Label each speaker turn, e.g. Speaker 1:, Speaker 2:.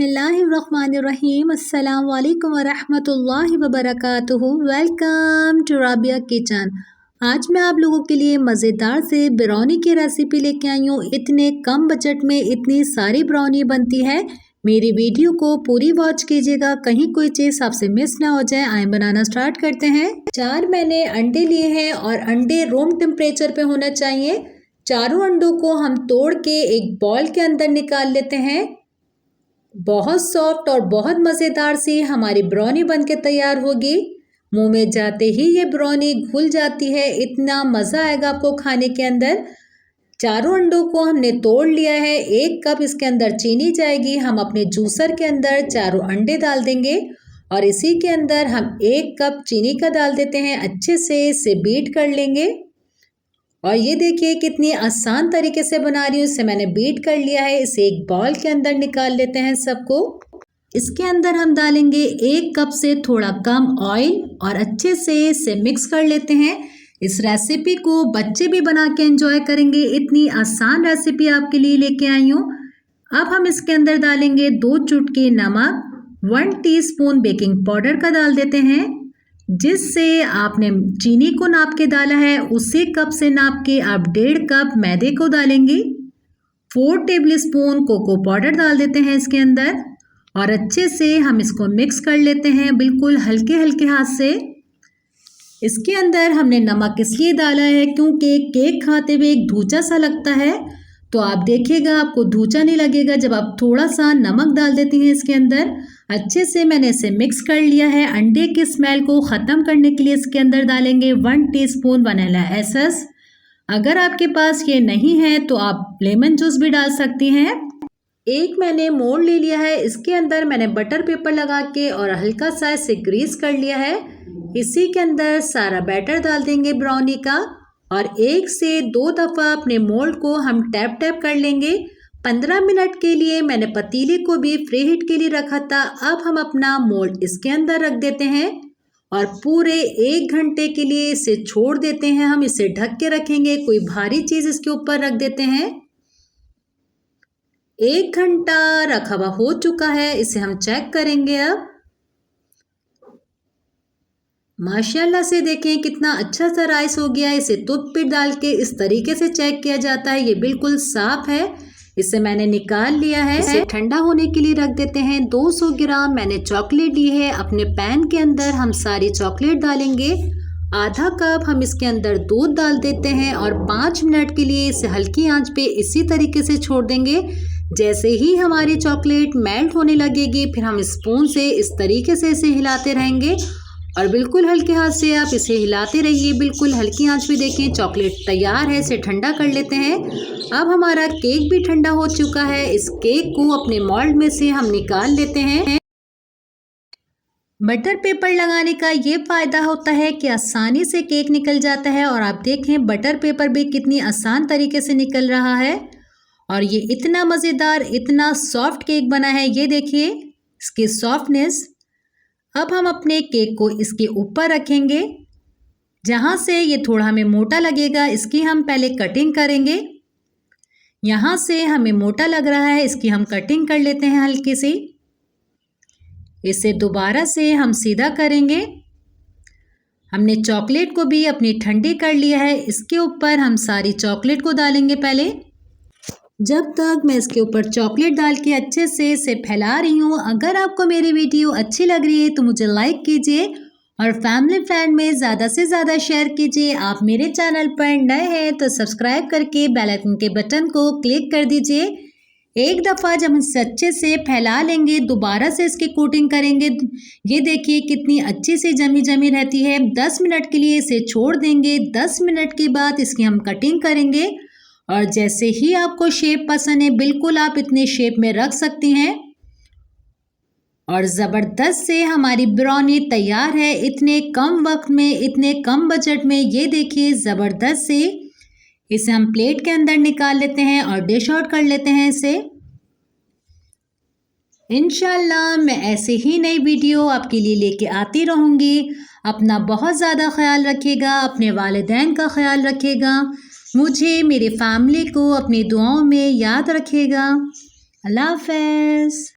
Speaker 1: बिस्मिल्लाहिर्रहमानिर्रहीम। अस्सलाम वालेकुम वरहमतुल्लाहि वबरकातुहू। Welcome to Rabia kitchen. आज मैं आप लोगों के लिए मज़ेदार से ब्राउनी की रेसिपी लेके आई हूँ। इतने कम बजट में इतनी सारी ब्राउनी बनती है। मेरी वीडियो को पूरी वॉच कीजिएगा, कहीं कोई चीज़ आपसे मिस ना हो जाए। आए बनाना स्टार्ट करते हैं। 4 मैंने अंडे लिए हैं और अंडे रूम टेम्परेचर पे होना चाहिए। चारों अंडों को हम तोड़ के एक बॉल के अंदर निकाल लेते हैं। बहुत सॉफ्ट और बहुत मज़ेदार सी हमारी ब्राउनी बनके तैयार होगी। मुंह में जाते ही ये ब्राउनी घुल जाती है, इतना मज़ा आएगा आपको खाने के अंदर। चारों अंडों को हमने तोड़ लिया है। 1 कप इसके अंदर चीनी जाएगी। हम अपने जूसर के अंदर चारों अंडे डाल देंगे और इसी के अंदर हम 1 कप चीनी का डाल देते हैं। अच्छे से इसे बीट कर लेंगे। और ये देखिए कितनी आसान तरीके से बना रही हूँ। इसे मैंने बीट कर लिया है। इसे एक बाउल के अंदर निकाल लेते हैं सबको। इसके अंदर हम डालेंगे 1 कप से थोड़ा कम ऑयल और अच्छे से इसे मिक्स कर लेते हैं। इस रेसिपी को बच्चे भी बना के एंजॉय करेंगे। इतनी आसान रेसिपी आपके लिए लेके आई हूँ। अब हम इसके अंदर डालेंगे 2 चुटकी नमक, 1 टीस्पून बेकिंग पाउडर का डाल देते हैं। जिससे आपने चीनी को नाप के डाला है उसी कप से नाप के आप 1.5 कप मैदे को डालेंगे। 4 टेबलस्पून कोको पाउडर डाल देते हैं इसके अंदर और अच्छे से हम इसको मिक्स कर लेते हैं, बिल्कुल हल्के हल्के हाथ से। इसके अंदर हमने नमक इसलिए डाला है क्योंकि केक खाते हुए एक धूचा सा लगता है, तो आप देखिएगा आपको धूचा नहीं लगेगा जब आप थोड़ा सा नमक डाल देती हैं इसके अंदर। अच्छे से मैंने इसे मिक्स कर लिया है। अंडे की स्मेल को ख़त्म करने के लिए इसके अंदर डालेंगे 1 टीस्पून वनीला एसेंस। अगर आपके पास ये नहीं है तो आप लेमन जूस भी डाल सकती हैं। एक मैंने मोल्ड ले लिया है। इसके अंदर मैंने बटर पेपर लगा के और हल्का सा इसे ग्रीस कर लिया है। इसी के अंदर सारा बैटर डाल देंगे ब्राउनी का और 1 से 2 दफ़ा अपने मोल्ड को हम टैप टैप कर लेंगे। 15 मिनट के लिए मैंने पतीले को भी फ्री हीट के लिए रखा था। अब हम अपना मोल्ड इसके अंदर रख देते हैं और पूरे 1 घंटे के लिए इसे छोड़ देते हैं। हम इसे ढक के रखेंगे, कोई भारी चीज़ इसके ऊपर रख देते हैं। 1 घंटा रखा हुआ हो चुका है, इसे हम चेक करेंगे। अब माशाल्लाह से देखें कितना अच्छा सा राइस हो गया। इसे टूथपिक डाल के इस तरीके से चेक किया जाता है, ये बिल्कुल साफ है। इसे मैंने निकाल लिया है। इसे ठंडा होने के लिए रख देते हैं। 200 ग्राम मैंने चॉकलेट ली है। अपने पैन के अंदर हम सारी चॉकलेट डालेंगे। आधा कप हम इसके अंदर दूध डाल देते हैं और 5 मिनट के लिए इसे हल्की आंच पे इसी तरीके से छोड़ देंगे। जैसे ही हमारी चॉकलेट मेल्ट होने लगेगी फिर हम स्पून से इस तरीके से इसे हिलाते रहेंगे और बिल्कुल हल्के हाथ से आप इसे हिलाते रहिए, बिल्कुल हल्की आंच पे। देखें चॉकलेट तैयार है, इसे ठंडा कर लेते हैं। अब हमारा केक भी ठंडा हो चुका है। इस केक को अपने मोल्ड में से हम निकाल लेते हैं। बटर पेपर लगाने का ये फ़ायदा होता है कि आसानी से केक निकल जाता है और आप देखें बटर पेपर भी कितनी आसान तरीके से निकल रहा है और ये इतना मज़ेदार, इतना सॉफ्ट केक बना है। ये देखिए इसकी सॉफ्टनेस। अब हम अपने केक को इसके ऊपर रखेंगे। जहाँ से ये थोड़ा हमें मोटा लगेगा इसकी हम पहले कटिंग करेंगे। यहाँ से हमें मोटा लग रहा है, इसकी हम कटिंग कर लेते हैं हल्की सी। इसे दोबारा से हम सीधा करेंगे। हमने चॉकलेट को भी अपनी ठंडी कर लिया है। इसके ऊपर हम सारी चॉकलेट को डालेंगे पहले। जब तक मैं इसके ऊपर चॉकलेट डाल के अच्छे से इसे फैला रही हूँ। अगर आपको मेरी वीडियो अच्छी लग रही है तो मुझे लाइक कीजिए और फैमिली फ्रेंड में ज़्यादा से ज़्यादा शेयर कीजिए। आप मेरे चैनल पर नए हैं तो सब्सक्राइब करके बेल आइकन के बटन को क्लिक कर दीजिए। एक दफ़ा जब इसे अच्छे से फैला लेंगे दोबारा से इसकी कोटिंग करेंगे। ये देखिए कितनी अच्छी सी जमी जमी रहती है। 10 मिनट के लिए इसे छोड़ देंगे। 10 मिनट के बाद इसकी हम कटिंग करेंगे और जैसे ही आपको शेप पसंद है बिल्कुल आप इतने शेप में रख सकती हैं। और ज़बरदस्त से हमारी ब्राउनी तैयार है। इतने कम वक्त में, इतने कम बजट में। ये देखिए ज़बरदस्त से। इसे हम प्लेट के अंदर निकाल लेते हैं और डिश आउट कर लेते हैं इसे। इंशाल्लाह मैं ऐसे ही नई वीडियो आपके लिए लेके आती रहूँगी। अपना बहुत ज़्यादा ख्याल रखिएगा, अपने वालिदैन का ख्याल रखिएगा, मुझे, मेरी फैमिली को अपनी दुआओं में याद रखिएगा। अल्लाह हाफ़िज़।